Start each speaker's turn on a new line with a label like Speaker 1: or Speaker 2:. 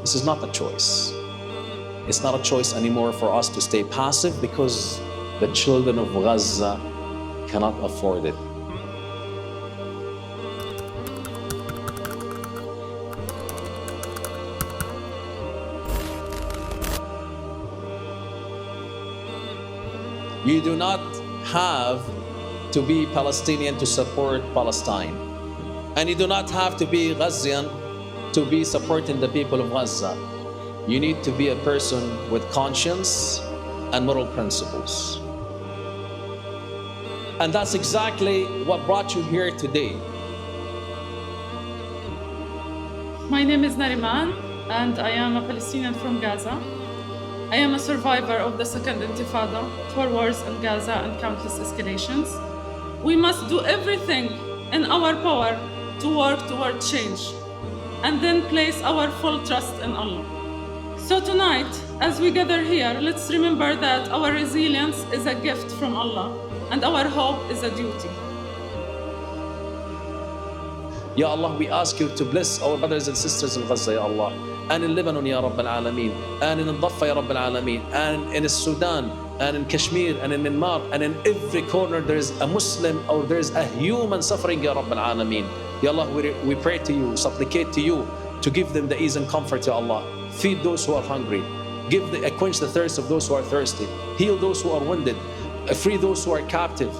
Speaker 1: This is not a choice. It's not a choice anymore for us to stay passive because the children of Gaza cannot afford it. You do not have to be Palestinian to support Palestine. And you do not have to be Gazian to be supporting the people of Gaza. You need to be a person with conscience and moral principles. And that's exactly what brought you here today.
Speaker 2: My name is Nariman, and I am a Palestinian from Gaza. I am a survivor of the Second Intifada, 4 wars in Gaza and countless escalations. We must do everything in our power to work toward change, and then place our full trust in Allah. So tonight, as we gather here, let's remember that our resilience is a gift from Allah, and our hope is a duty.
Speaker 1: Ya Allah, we ask you to bless our brothers and sisters in Gaza, Ya Allah, and in Lebanon, Ya Rabb al-Alameen, and in Al-Dhaffa, Ya Rabb al-Alameen, and in Sudan, and in Kashmir, and in Myanmar, and in every corner there is a Muslim or there is a human suffering, Ya Rabb al-Alameen. Ya Allah, we pray to you, supplicate to you to give them the ease and comfort, Ya Allah. Feed those who are hungry. Quench the thirst of those who are thirsty. Heal those who are wounded. Free those who are captive.